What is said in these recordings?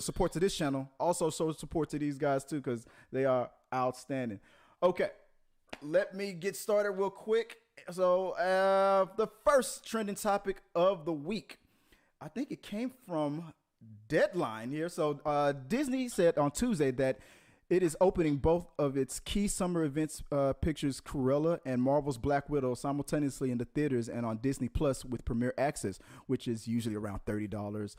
support to this channel, also show support to these guys too, because they are outstanding. Okay, let me get started real quick. So the first trending topic of the week, I think it came from Deadline here. So Disney said on Tuesday that it is opening both of its key summer events pictures, Cruella and Marvel's Black Widow, simultaneously in the theaters and on Disney Plus with Premier Access, which is usually around $30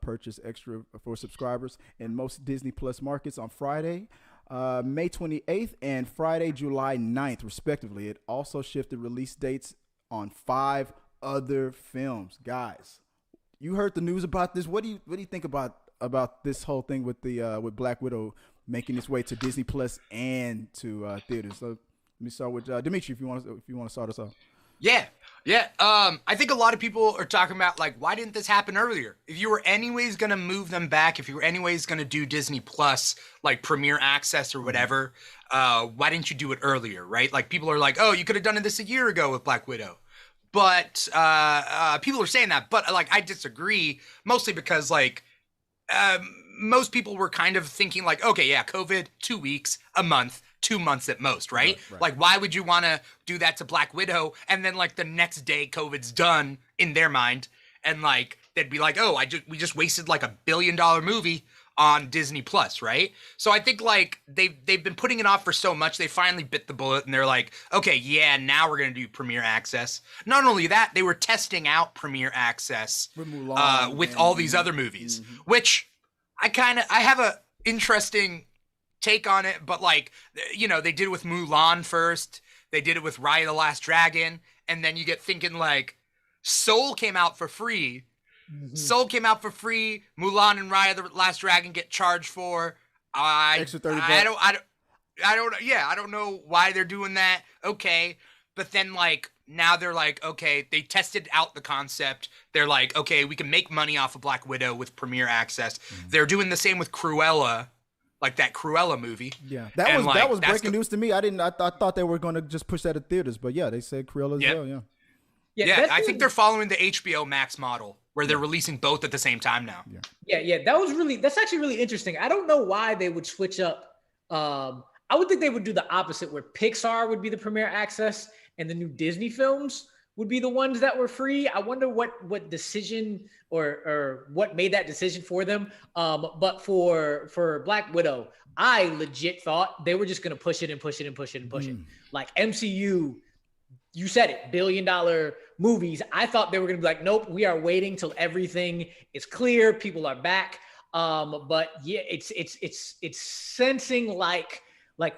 purchase extra for subscribers in most Disney Plus markets on Friday, May 28th and Friday, July 9th, respectively. It also shifted release dates on 5 other films. Guys, you heard the news about this. What do you think about this whole thing with the with Black Widow making its way to Disney Plus and to theaters? So let me start with Dimitri, if you want to start us off. Yeah. I think a lot of people are talking about, like, why didn't this happen earlier? If you were anyways going to move them back, if you were anyways going to do Disney Plus, like Premier Access or whatever, why didn't you do it earlier, right? Like, people are like, oh, you could have done this a year ago with Black Widow. But people are saying that. But, like, I disagree, mostly because, like, most people were kind of thinking like, okay, yeah, COVID, 2 weeks, a month, 2 months at most, right? Like, why would you want to do that to Black Widow? And then like the next day COVID's done in their mind. And like, they'd be like, oh, we just wasted like $1 billion movie on Disney Plus, right? So I think like they've been putting it off for so much, they finally bit the bullet and they're like, okay, yeah, now we're going to do Premier Access. Not only that, they were testing out Premier Access with all these other movies, which I have a interesting take on it, but like, you know, they did it with Mulan first, they did it with Raya the Last Dragon, and then you get thinking like, Soul came out for free. Soul came out for free. Mulan and Raya the Last Dragon get charged for. Extra $30. I don't know why they're doing that. Okay, but then like now they're like, okay, they tested out the concept. They're like, okay, we can make money off of Black Widow with Premier Access. They're doing the same with Cruella, like that Cruella movie. Yeah, that was breaking news to me. I thought they were going to just push that at theaters, but yeah, they said Cruella as well. Yeah, I think they're following the HBO Max model where they're releasing both at the same time now. Yeah. That's actually really interesting. I don't know why they would switch up. I would think they would do the opposite, where Pixar would be the Premier Access and the new Disney films would be the ones that were free. I wonder what decision or what made that decision for them. But for Black Widow, I legit thought they were just going to push it. Like MCU, you said it, $1 billion movies. I thought they were going to be like, nope, we are waiting till everything is clear. People are back. But yeah, it's sensing like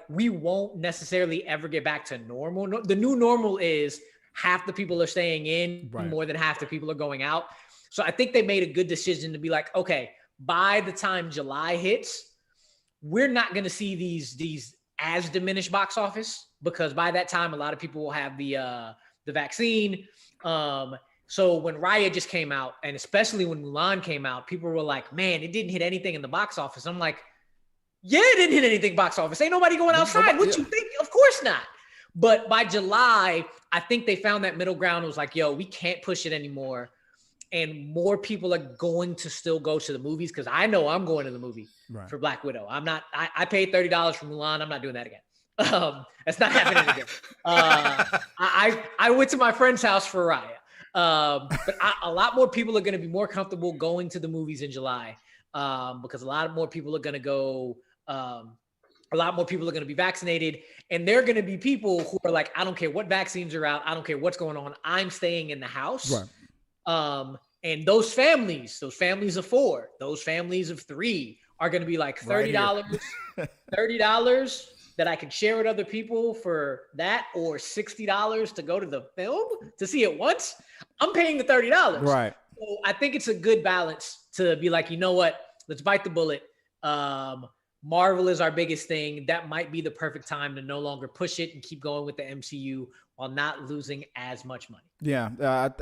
we won't necessarily ever get back to normal. No, the new normal is half the people are staying in, more than half the people are going out. So I think they made a good decision to be like, okay, by the time July hits, we're not going to see these as diminished box office, because by that time, a lot of people will have the vaccine. So when Raya just came out, and especially when Mulan came out, people were like, man, it didn't hit anything in the box office. I'm like, yeah, it didn't hit anything box office. Ain't nobody going outside. What you think? Of course not. But by July, I think they found that middle ground. It was like, yo, we can't push it anymore. And more people are going to still go to the movies, because I know I'm going to the movie for Black Widow. I paid $30 for Mulan. I'm not doing that again. That's not happening again. I went to my friend's house for Raya. But a lot more people are going to be more comfortable going to the movies in July, because a lot more people are going to go. A lot more people are going to be vaccinated, and they're going to be people who are like, I don't care what vaccines are out. I don't care what's going on. I'm staying in the house. And those families of 4, those families of 3 are going to be like $30, $30 that I can share with other people for that, or $60 to go to the film to see it once. I'm paying the $30. Right. So I think it's a good balance to be like, you know what? Let's bite the bullet. Marvel is our biggest thing. That might be the perfect time to no longer push it and keep going with the MCU while not losing as much money. Yeah,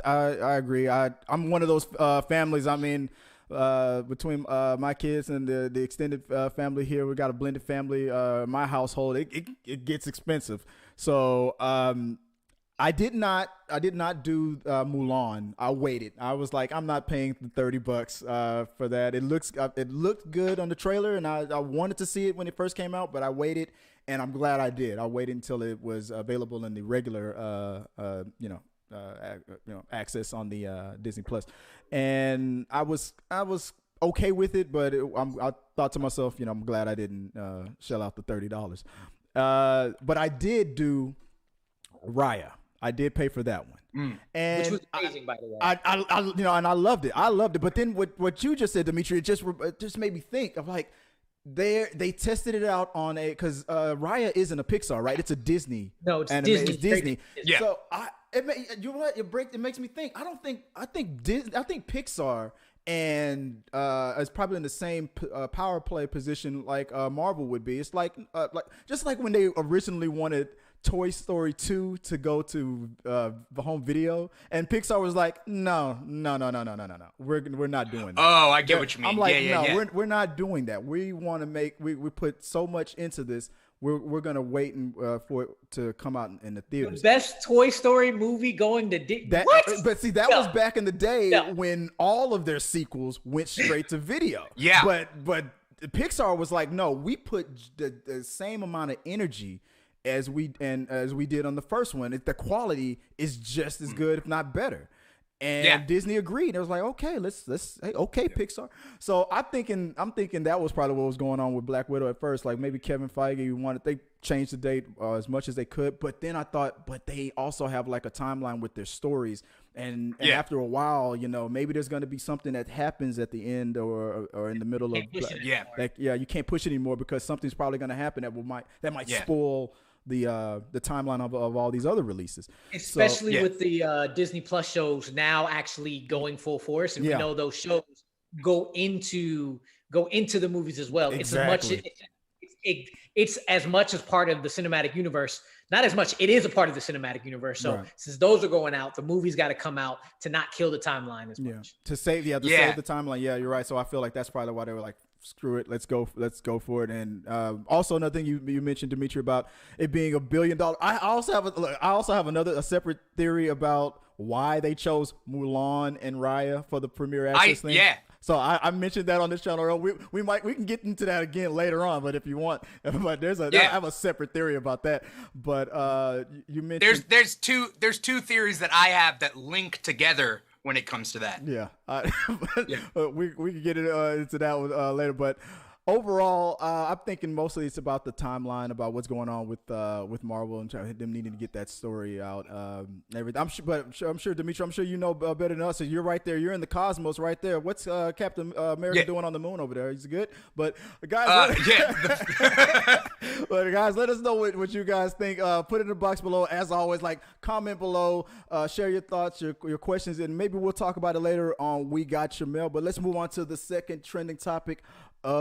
I agree. I'm one of those families. I mean, between my kids and the extended family here, we got a blended family. My household, it gets expensive. So I did not do Mulan. I waited. I was like, I'm not paying the $30 for that. It looked good on the trailer, and I wanted to see it when it first came out, but I waited, and I'm glad I did. I waited until it was available in the regular, access on the Disney Plus, and I was okay with it, but I thought to myself, I'm glad I didn't shell out the $30. But I did do Raya. I did pay for that one, and which was amazing, by the way. And I loved it. I loved it. But then what you just said, Dimitri, it just made me think of like they tested it out on because Raya isn't a Pixar, right? It's a Disney. No, it's Disney. It's Disney. Yeah. So it makes me think. I think Pixar and is probably in the same power play position like Marvel would be. It's like just like when they originally wanted Toy Story 2 to go to the home video, and Pixar was like, no, we're not doing that. Oh, I get what you mean. I'm like, yeah. we're not doing that. We want to make we put so much into this. We're gonna wait for it to come out in the theaters. The best Toy Story movie going to what? But see, that was back in the day when all of their sequels went straight to video. Yeah. But Pixar was like, no, we put the same amount of energy as we did on the first one. The quality is just as good, if not better. And Disney agreed. It was like, okay, okay, Pixar. So I'm thinking that was probably what was going on with Black Widow at first. Like maybe Kevin Feige they changed the date as much as they could. But then I thought, but they also have like a timeline with their stories. And after a while, maybe there's going to be something that happens at the end or in the middle of you can't push it anymore because something's probably going to happen that might spoil the timeline of all these other releases, especially with the Disney Plus shows now actually going full force, and we know those shows go into the movies as well. Exactly. It's as much as part of the cinematic universe. Not as much. It is a part of the cinematic universe. So since those are going out, the movie's got to come out to not kill the timeline as much. To save the timeline. Yeah, you're right. So I feel like that's probably why they were like, screw it, let's go for it. And also another thing you mentioned, Dimitri, about it being $1 billion. I also have a separate theory about why they chose Mulan and Raya for the premiere access thing. Yeah. So I mentioned that on this channel. We can get into that again later on, but if you want, but I have a separate theory about that. But you mentioned there's two theories that I have that link together when it comes to that. Yeah. We can get into that one later, but overall, I'm thinking mostly it's about the timeline, about what's going on with Marvel and them needing to get that story out. Everything. I'm sure, Dimitri, you know better than us. So you're right there. You're in the cosmos right there. What's Captain America doing on the moon over there? He's good. But guys, but guys, let us know what you guys think. Put it in the box below. As always, comment below, share your thoughts, your questions, and maybe we'll talk about it later on We Got Your Mail. But let's move on to the second trending topic of